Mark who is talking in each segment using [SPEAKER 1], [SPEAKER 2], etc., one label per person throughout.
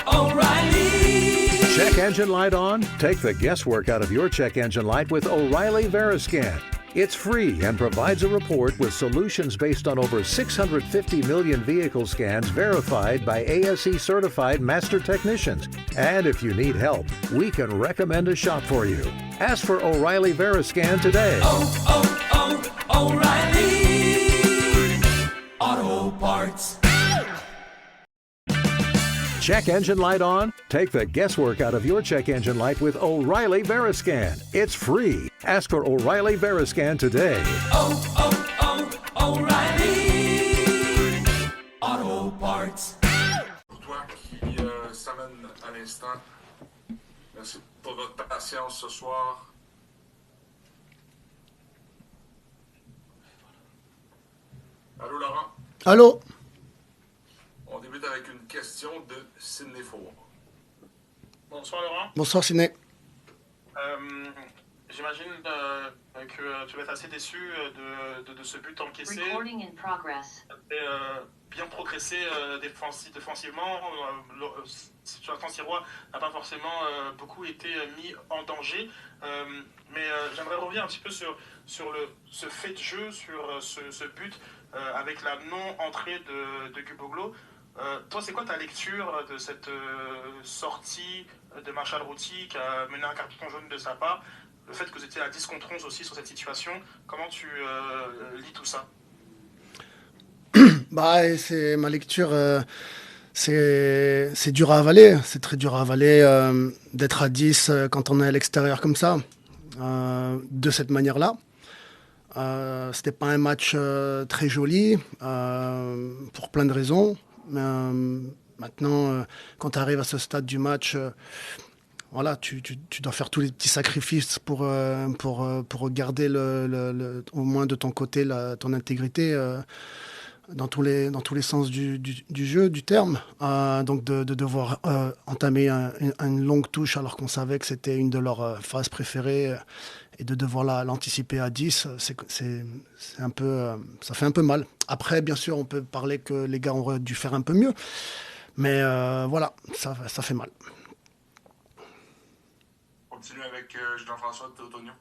[SPEAKER 1] O'Reilly. Check engine light on? Take the guesswork out of your check engine light with O'Reilly Veriscan. It's free and provides a report with solutions based on over 650 million vehicle scans verified by ASE certified master technicians. And if you need help, we can recommend a shop for you. Ask for O'Reilly Veriscan today.
[SPEAKER 2] O'Reilly Auto Parts.
[SPEAKER 1] Check engine light on? Take the guesswork out of your check engine light with O'Reilly Veriscan. It's free. Ask for O'Reilly Veriscan today.
[SPEAKER 2] O'Reilly Auto Parts.
[SPEAKER 3] Pour toi qui s'amène à l'instant, merci pour votre patience ce soir. Allô Laurent?
[SPEAKER 4] Allô?
[SPEAKER 3] On débute avec une question de Sidney Four.
[SPEAKER 5] Bonsoir Laurent.
[SPEAKER 4] Bonsoir Sidney.
[SPEAKER 5] J'imagine que tu vas être assez déçu de ce but encaissé.
[SPEAKER 6] Recording in progress.
[SPEAKER 5] Et, bien progressé défensivement. Jonathan Sirois n'a pas forcément beaucoup été mis en danger. Mais j'aimerais revenir un petit peu sur ce fait de jeu, sur ce but avec la non-entrée de Guboglo. Toi, c'est quoi ta lecture de cette sortie de Marshall Routy qui a mené un carton jaune de sa part? Le fait que vous étiez à 10 contre 11 aussi sur cette situation, comment tu lis tout ça?
[SPEAKER 4] Bah, c'est ma lecture. C'est dur à avaler. C'est très dur à avaler d'être à 10 quand on est à l'extérieur comme ça, de cette manière-là. C'était pas un match très joli pour plein de raisons. Maintenant, quand tu arrives à ce stade du match, voilà, tu dois faire tous les petits sacrifices pour garder au moins de ton côté ton intégrité dans tous les sens du jeu, du terme. Donc de devoir entamer une longue touche alors qu'on savait que c'était une de leurs phases préférées et de devoir l'anticiper à 10, c'est un peu, ça fait un peu mal. Après, bien sûr, on peut parler que les gars auraient dû faire un peu mieux, mais voilà, ça fait mal.
[SPEAKER 3] On continue avec Jean-François Théotonio.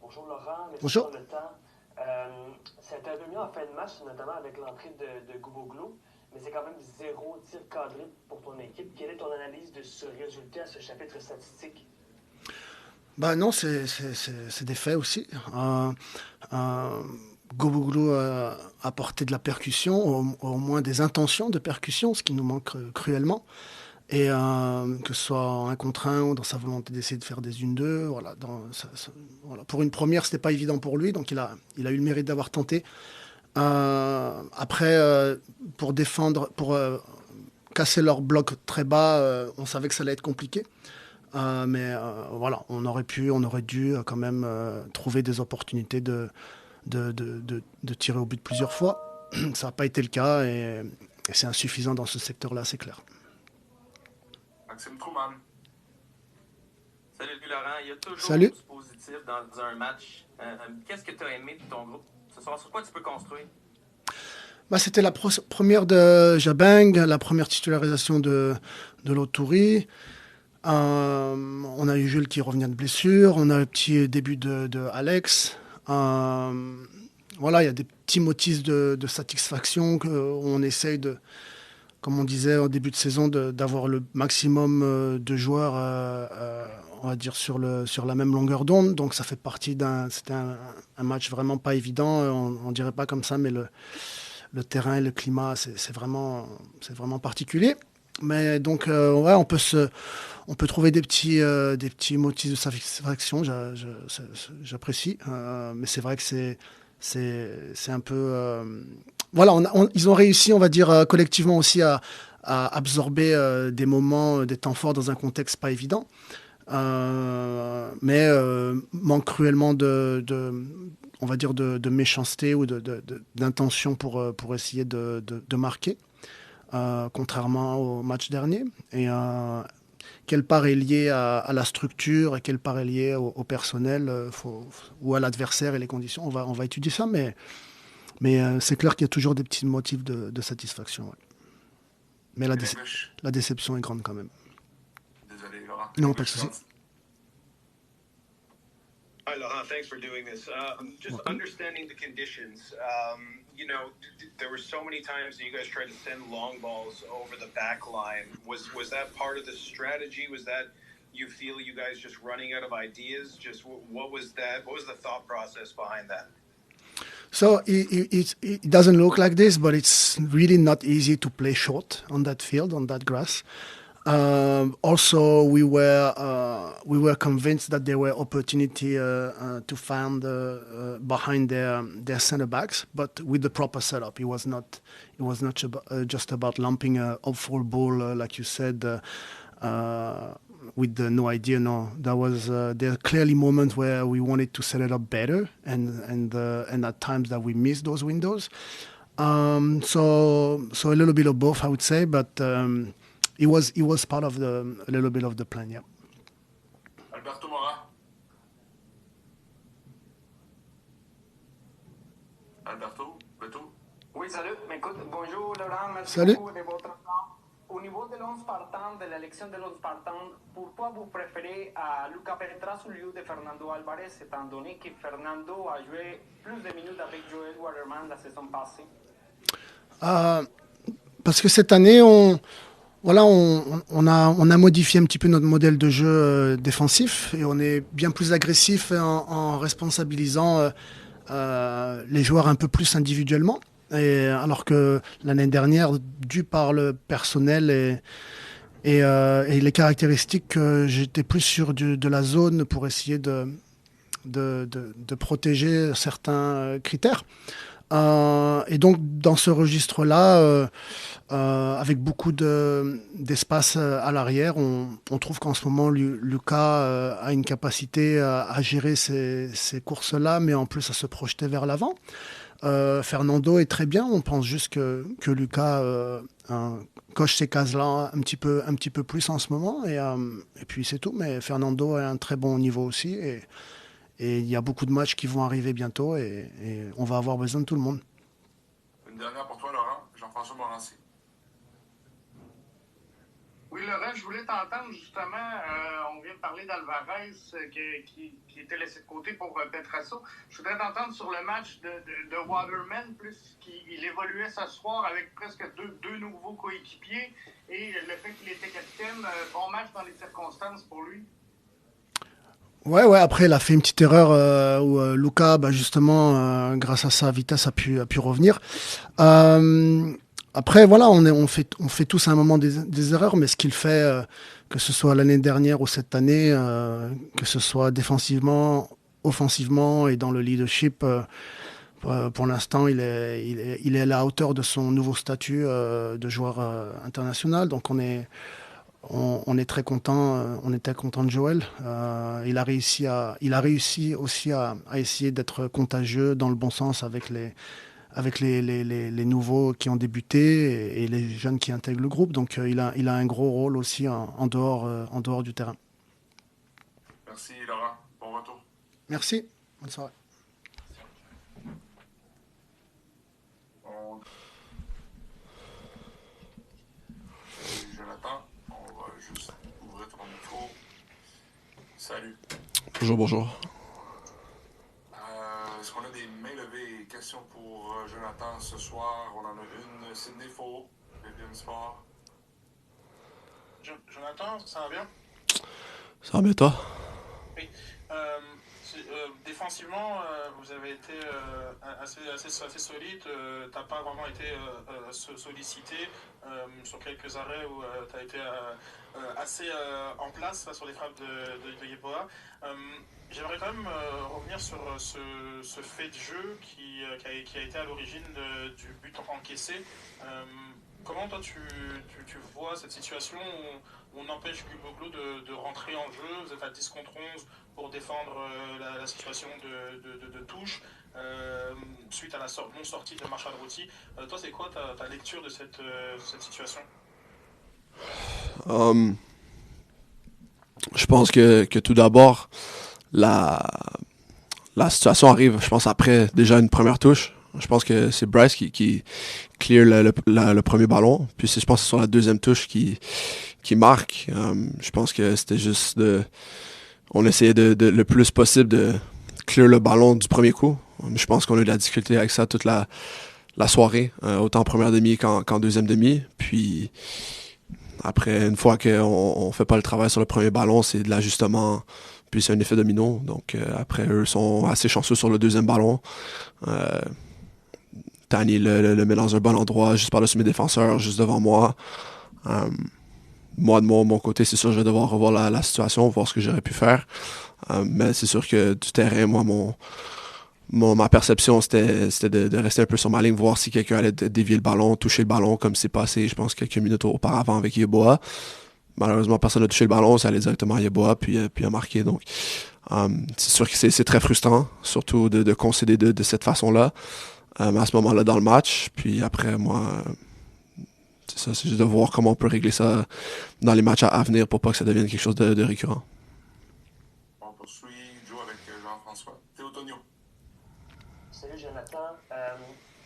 [SPEAKER 7] Bonjour Laurent, merci
[SPEAKER 4] Bonjour.
[SPEAKER 7] pour le temps. Ça a été un peu mieux en fin de match, notamment avec l'entrée de Guboglo, mais c'est quand même 0 tir cadré pour ton équipe. Quelle est ton analyse de ce résultat, ce chapitre statistique?
[SPEAKER 4] Bah non, c'est des faits aussi. Guboglo a apporté de la percussion, au moins des intentions de percussion, ce qui nous manque cruellement. Et que ce soit un contre un ou dans sa volonté d'essayer de faire des 1-2, voilà, voilà. Pour une première, c'était pas évident pour lui, donc il a eu le mérite d'avoir tenté. Après, pour défendre, pour casser leur bloc très bas, on savait que ça allait être compliqué. Mais voilà, on aurait dû quand même trouver des opportunités de tirer au but plusieurs fois. Ça n'a pas été le cas et c'est insuffisant dans ce secteur-là, c'est clair.
[SPEAKER 3] Maxime Truman.
[SPEAKER 8] Salut Laurent, il y a toujours
[SPEAKER 4] Salut.
[SPEAKER 8] du positif dans un match. Qu'est-ce que tu as aimé de ton groupe ce soir? Sur quoi tu peux construire?
[SPEAKER 4] Bah, c'était la première de Jabeng, la première titularisation de Lotouri. On a eu Jules qui revenait de blessure. On a le petit début de Alex. Voilà, il y a des petits motifs de satisfaction où on essaye de, comme on disait au début de saison, d'avoir le maximum de joueurs, on va dire, sur la même longueur d'onde. Donc ça fait partie c'était un match vraiment pas évident. On dirait pas comme ça, mais le terrain et le climat, c'est vraiment particulier. Mais donc, ouais, on peut trouver des petits motifs de satisfaction. J'apprécie, mais c'est vrai que c'est un peu, voilà, ils ont réussi, on va dire, collectivement aussi à absorber des moments, des temps forts dans un contexte pas évident, mais manque cruellement on va dire de méchanceté ou d'intention pour essayer de marquer. Contrairement au match dernier. Et quelle part est liée à la structure et quelle part est liée au personnel ou à l'adversaire et les conditions. On va étudier ça, mais Mais c'est clair qu'il y a toujours des petits motifs de satisfaction. Ouais. Mais la déception est grande quand même.
[SPEAKER 3] Désolé, Laurent.
[SPEAKER 4] Non, pas de souci.
[SPEAKER 6] Hi, Laurent. Thanks for doing this. Just understanding the conditions. There were so many times that you guys tried to send long balls over the back line. Was that part of the strategy? Was that you feel you guys just running out of ideas? Just what was that? What was the thought process behind that?
[SPEAKER 4] So it doesn't look like this, but it's really not easy to play short on that field, on that grass. Also, we were convinced that there were opportunity to find behind their center backs, but with the proper setup, it was not just about lumping a hopeful ball, like you said, with no idea. No, there are clearly moments where we wanted to set it up better, and at times that we missed those windows. So a little bit of both, I would say, but. It was part of a little bit of the plan, yeah.
[SPEAKER 3] Alberto Morin. Alberto, Beto.
[SPEAKER 9] Oui, salut. Écoute, bonjour Laurent, merci
[SPEAKER 4] Salut.
[SPEAKER 9] beaucoup de votre temps. Au niveau de l'11 partant, de l'élection de l'11 partant, pourquoi vous préférez Luca Petras au lieu de Fernando Alvarez, étant donné que Fernando a joué plus de minutes avec Joel Waterman la saison passée?
[SPEAKER 4] Parce que cette année, on a modifié un petit peu notre modèle de jeu défensif et on est bien plus agressif en responsabilisant les joueurs un peu plus individuellement. Et alors que l'année dernière, dû par le personnel et les caractéristiques, j'étais plus sur de la zone pour essayer de protéger certains critères. Et donc dans ce registre-là, avec beaucoup d'espace à l'arrière, on trouve qu'en ce moment Lucas a une capacité à gérer ces courses-là, mais en plus à se projeter vers l'avant. Fernando est très bien, on pense juste que Lucas coche ces cases-là un petit peu plus en ce moment, et puis c'est tout. Mais Fernando a un très bon niveau aussi, et il y a beaucoup de matchs qui vont arriver bientôt, et on va avoir besoin de tout le monde.
[SPEAKER 3] Une dernière pour toi, Laurent. Jean-François Morancy.
[SPEAKER 10] Oui, Laurent, je voulais t'entendre justement. On vient de parler d'Alvarez qui était laissé de côté pour Petrasso. Je voudrais t'entendre sur le match de Waterman, plus qu'il évoluait ce soir avec presque deux nouveaux coéquipiers, et le fait qu'il était capitaine. Bon match dans les circonstances pour lui.
[SPEAKER 4] Ouais, après, il a fait une petite erreur où Luca, justement, grâce à sa vitesse, a pu revenir. Après, voilà, on fait tous à un moment des erreurs, mais ce qu'il fait, que ce soit l'année dernière ou cette année, que ce soit défensivement, offensivement et dans le leadership, pour l'instant, il est à la hauteur de son nouveau statut de joueur international. Donc on est très content. On était content de Joel. Il a réussi aussi à essayer d'être contagieux dans le bon sens avec les nouveaux qui ont débuté et les jeunes qui intègrent le groupe. Donc il a un gros rôle aussi en dehors du terrain.
[SPEAKER 3] Merci Laurent. Bon retour.
[SPEAKER 4] Merci. Bonne soirée.
[SPEAKER 3] Jonathan, on va juste ouvrir ton micro. Salut.
[SPEAKER 11] Bonjour.
[SPEAKER 3] Est-ce qu'on a des mains levées et questions pour Jonathan ce soir? On en a une. Sidney Faux, BPM Sport.
[SPEAKER 5] Jonathan, ça va bien?
[SPEAKER 11] Ça va bien, toi?
[SPEAKER 5] Oui. Défensivement, vous avez été assez solide. Tu n'as pas vraiment été sollicité sur quelques arrêts où tu as été assez en place sur les frappes de Yeboah. J'aimerais quand même revenir sur ce fait de jeu qui a été à l'origine du but encaissé. Comment toi tu vois cette situation où on empêche Guboglu de rentrer en jeu? Vous êtes à 10 contre 11 pour défendre la situation de touche suite à la non-sortie de Marshall Routy. Toi, c'est quoi ta lecture de cette situation?
[SPEAKER 11] Je pense que tout d'abord, la situation arrive, je pense, après déjà une première touche. Je pense que c'est Bryce qui clear le premier ballon. Puis je pense que c'est sur la deuxième touche qui marque. Je pense que c'était juste on essayait de le plus possible de clear le ballon du premier coup. Je pense qu'on a eu de la difficulté avec ça toute la soirée, autant en première demi qu'en deuxième demi. Puis après, une fois qu'on fait pas le travail sur le premier ballon, c'est de l'ajustement, puis c'est un effet domino. Donc après, eux sont assez chanceux sur le deuxième ballon. Tani le met dans un bon endroit, juste par-dessus mes défenseurs, juste devant moi. Moi, de mon côté, c'est sûr, je vais devoir revoir la situation, voir ce que j'aurais pu faire. Mais c'est sûr que du terrain, moi, ma perception, c'était de rester un peu sur ma ligne, voir si quelqu'un allait dévier le ballon, toucher le ballon, comme c'est passé, je pense, quelques minutes auparavant avec Yeboah. Malheureusement, personne n'a touché le ballon, ça allait directement à Yeboah, puis a marqué. Donc, c'est sûr que c'est très frustrant, surtout de concéder de cette façon-là, à ce moment-là dans le match. Puis après, moi, c'est ça, c'est juste de voir comment on peut régler ça dans les matchs à venir pour pas que ça devienne quelque chose de récurrent.
[SPEAKER 3] On poursuit Joe avec Jean-François. Théotonio.
[SPEAKER 7] Salut Jonathan.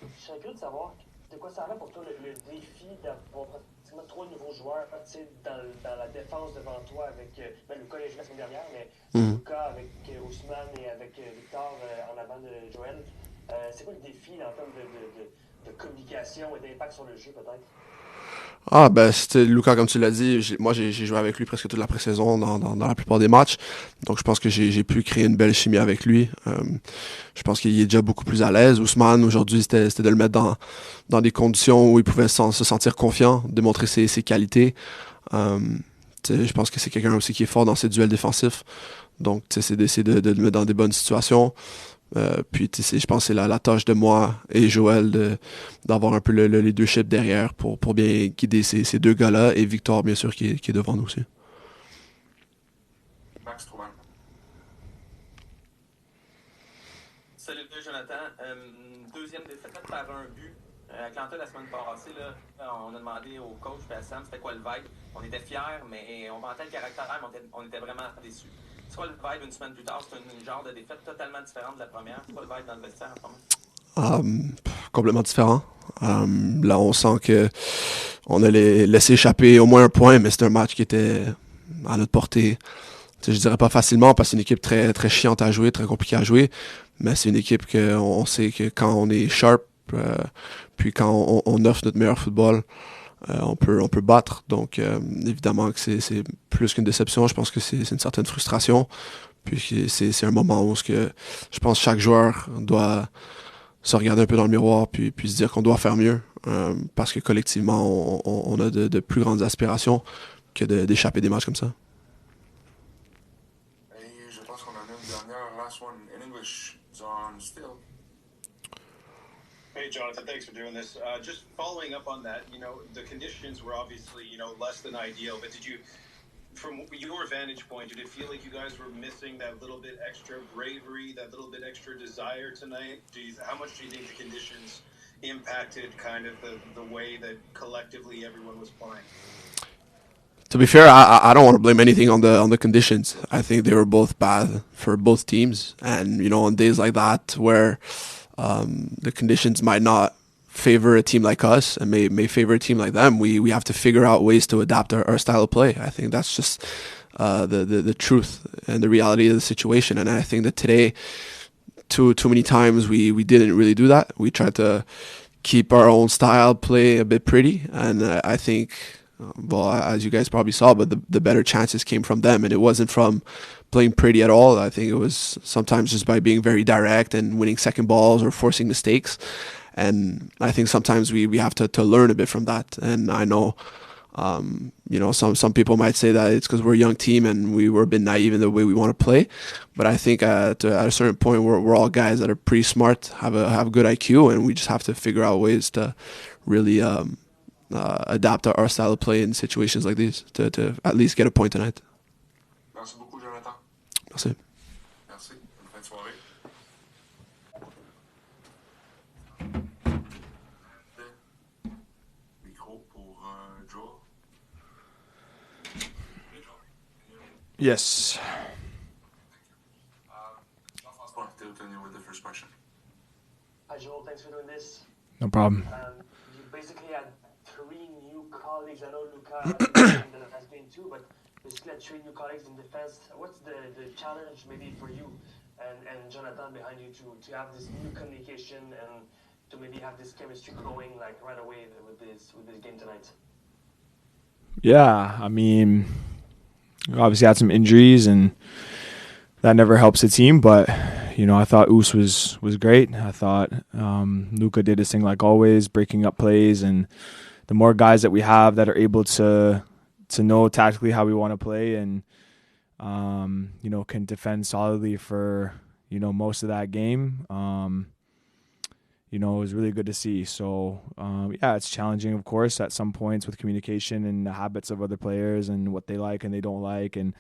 [SPEAKER 7] Je serais curieux de savoir de quoi ça va pour toi le défi d'avoir pratiquement 3 nouveaux joueurs dans la défense devant toi avec Lucas l'a joué la semaine dernière, mais Lucas avec Ousmane et avec Victor en avant de Joël. C'est quoi le défi en termes de communication et d'impact sur le jeu peut-être?
[SPEAKER 11] Ah, ben, c'était Lucas, comme tu l'as dit. Moi, j'ai joué avec lui presque toute la pré-saison dans la plupart des matchs. Donc, je pense que j'ai pu créer une belle chimie avec lui. Je pense qu'il est déjà beaucoup plus à l'aise. Ousmane, aujourd'hui, c'était de le mettre dans des conditions où il pouvait se sentir confiant, démontrer ses qualités. Je pense que c'est quelqu'un aussi qui est fort dans ses duels défensifs. Donc, c'est d'essayer de le mettre dans des bonnes situations. Puis je pense que c'est la tâche de moi et Joël d'avoir un peu le leadership derrière pour bien guider ces deux gars-là et Victor bien sûr qui est devant nous aussi.
[SPEAKER 3] Max Truman.
[SPEAKER 8] Salut Jonathan. Deuxième défaite par un but. Atlanta la semaine passée, là, on a demandé au coach et à Sam c'était quoi le vibe. On était fiers, mais on vantait le caractère, mais on était vraiment déçus. C'est quoi le vibe une semaine plus tard? C'est un genre de défaite totalement différente de la première. C'est quoi le vibe dans le vestiaire en ce moment?
[SPEAKER 11] Complètement différent. Là, on sent que on a laissé échapper au moins un point, mais c'est un match qui était à notre portée. Je dirais pas facilement parce que c'est une équipe très, très chiante à jouer, très compliquée à jouer, mais c'est une équipe qu'on sait que quand on est sharp, puis quand on offre notre meilleur football, on peut battre. Donc, évidemment que c'est plus qu'une déception. Je pense que c'est une certaine frustration. Puis c'est un moment où je pense que chaque joueur doit se regarder un peu dans le miroir puis se dire qu'on doit faire mieux. Parce que collectivement, on a de plus grandes aspirations que d'échapper des matchs comme ça.
[SPEAKER 3] Et je pense qu'on en a une dernière, last one in English, John Still.
[SPEAKER 6] Hey, Jonathan, thanks for doing this. Just following up on that, the conditions were obviously, less than ideal, but from your vantage point, did it feel like you guys were missing that little bit extra bravery, that little bit extra desire tonight? How much do you think the conditions impacted kind of the way that collectively everyone was playing?
[SPEAKER 11] To be fair, I don't want to blame anything on the conditions. I think they were both bad for both teams, and on days like that where the conditions might not favor a team like us and may favor a team like them, we have to figure out ways to adapt our style of play. I think that's just the truth and the reality of the situation. And I think that today, too many times we didn't really do that. We tried to keep our own style play a bit pretty, and I think, well, as you guys probably saw, but the better chances came from them, and it wasn't from playing pretty at all. I think it was sometimes just by being very direct and winning second balls or forcing mistakes. And I think sometimes we have to learn a bit from that. And I know, some people might say that it's because we're a young team and we were a bit naive in the way we want to play. But I think at a certain point, we're all guys that are pretty smart, have good IQ, and we just have to figure out ways to really adapt our style of play in situations like these to at least get a point tonight.
[SPEAKER 3] Merci beaucoup, Jonathan.
[SPEAKER 11] Merci.
[SPEAKER 3] Merci. Bonne fin de soirée. Micro pour Joe.
[SPEAKER 12] Yes.
[SPEAKER 3] Jean-François, Théotonio with the first question.
[SPEAKER 7] Hi, Joel. Thanks for doing this.
[SPEAKER 12] No problem.
[SPEAKER 7] You basically had 3 new colleagues. I know Luca has been 2, but basically had 3 new colleagues in defense. What's the challenge maybe for you and Jonathan behind you to have this new communication and to maybe have this chemistry going like right away with this game tonight?
[SPEAKER 12] Yeah, I mean, obviously had some injuries and that never helps the team, but you know, I thought Oos was great. I thought Luca did his thing like always, breaking up plays, and the more guys that we have that are able to know tactically how we want to play and you know, can defend solidly for, you know, most of that game. You know, it was really good to see. So, yeah, it's challenging, of course, at some points with communication and the habits of other players and what they like and they don't like. And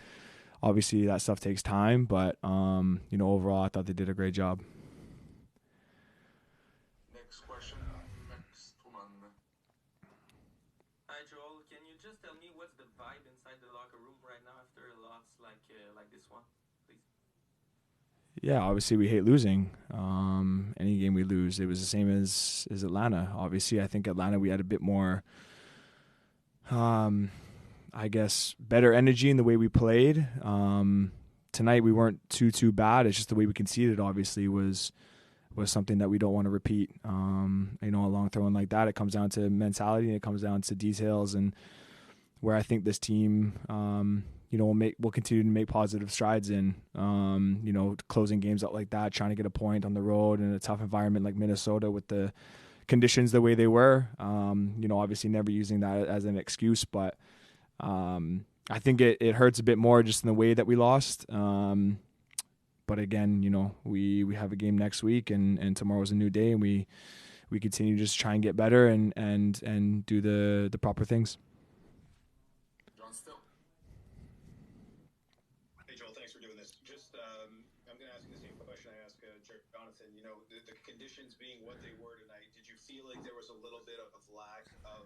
[SPEAKER 12] obviously that stuff takes time. But, you know, overall, I thought they did a great job.
[SPEAKER 3] Next question, Max Truman.
[SPEAKER 8] Hi, Joel. Can you just tell me what's the vibe inside the locker room right now after a loss like this one, please?
[SPEAKER 12] Yeah, obviously we hate losing. Any game we lose, it was the same as Atlanta. Obviously, I think Atlanta we had a bit more, I guess, better energy in the way we played. Tonight we weren't too bad. It's just the way we conceded. Obviously was something that we don't want to repeat. You know, a long throw in like that, it comes down to mentality and it comes down to details, and where I think this team, you know, will continue to make positive strides in, you know, closing games out like that, trying to get a point on the road in a tough environment like Minnesota with the conditions the way they were. You know, obviously never using that as an excuse, but I think it hurts a bit more just in the way that we lost. But again, you know, we have a game next week and tomorrow's a new day, and we continue to just try and get better and do the proper things.
[SPEAKER 6] Jonathan, you know, the conditions being what they were tonight, did you feel like there was a little bit of lack of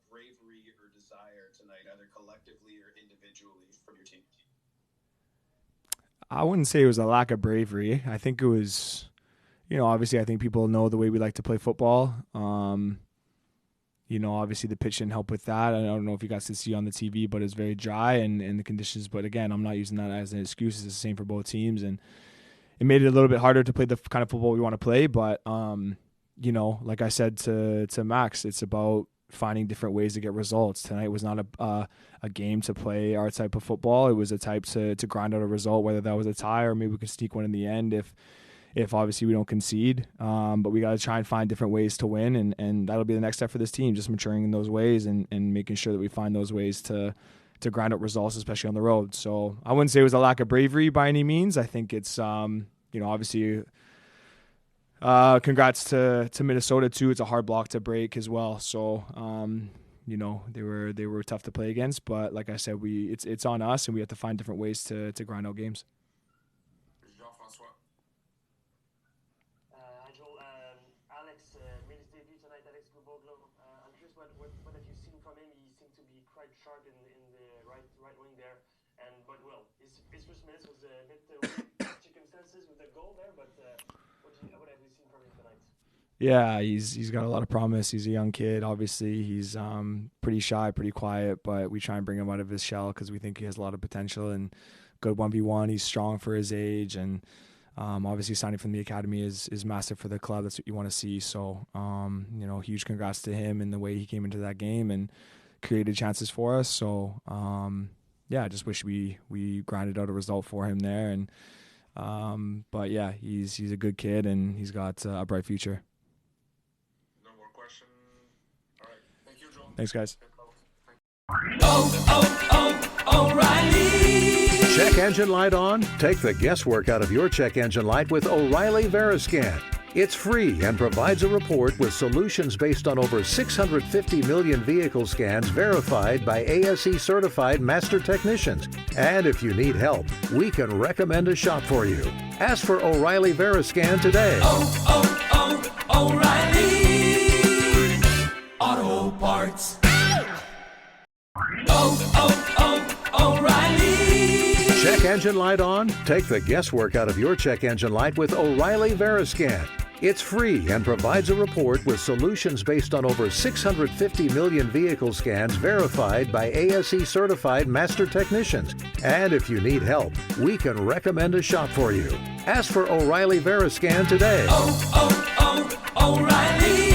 [SPEAKER 6] bravery or desire tonight, either collectively or individually from your team?
[SPEAKER 12] I wouldn't say it was a lack of bravery. I think it was, you know, obviously I think people know the way we like to play football. You know, obviously the pitch didn't help with that. I don't know if you guys could see on the TV, but it's very dry and the conditions. But again, I'm not using that as an excuse. It's the same for both teams. And it made it a little bit harder to play the kind of football we want to play. But, you know, like I said to Max, it's about finding different ways to get results. Tonight was not a game to play our type of football. It was a type to grind out a result, whether that was a tie or maybe we could sneak one in the end if obviously we don't concede. But we got to try and find different ways to win, and that'll be the next step for this team, just maturing in those ways and making sure that we find those ways to grind out results, especially on the road. So I wouldn't say it was a lack of bravery by any means. I think it's, you know, obviously congrats to Minnesota too. It's a hard block to break as well. So, you know, they were tough to play against, but like I said, it's on us and we have to find different ways to grind out games.
[SPEAKER 3] Jean-François.
[SPEAKER 7] Hi, Joel. Alex made his debut tonight, Alex Guboglo. I'm curious what have you seen from him? He seemed to be quite sharp in the right wing there. But his first minutes was a bit circumstances with the goal there, but what have you seen from him tonight?
[SPEAKER 12] Yeah, he's got a lot of promise. He's a young kid. Obviously, he's pretty shy, pretty quiet, but we try and bring him out of his shell because we think he has a lot of potential and good 1v1. He's strong for his age, and obviously signing from the academy is massive for the club. That's what you want to see. So, you know, huge congrats to him and the way he came into that game and created chances for us. So, yeah, I just wish we grinded out a result for him there. And but yeah, he's a good kid and he's got a bright future.
[SPEAKER 3] No more question. All right. Thank you, Joel.
[SPEAKER 12] Thanks, guys.
[SPEAKER 2] O'Reilly.
[SPEAKER 1] Check engine light on? Take the guesswork out of your check engine light with O'Reilly Veriscan. It's free and provides a report with solutions based on over 650 million vehicle scans verified by ASE certified master technicians. And if you need help, we can recommend a shop for you. Ask for O'Reilly Veriscan today.
[SPEAKER 2] O'Reilly Auto Parts. O'Reilly.
[SPEAKER 1] Check engine light on? Take the guesswork out of your check engine light with O'Reilly Veriscan. It's free and provides a report with solutions based on over 650 million vehicle scans verified by ASE certified master technicians. And if you need help, we can recommend a shop for you. Ask for O'Reilly Veriscan today.
[SPEAKER 2] O'Reilly.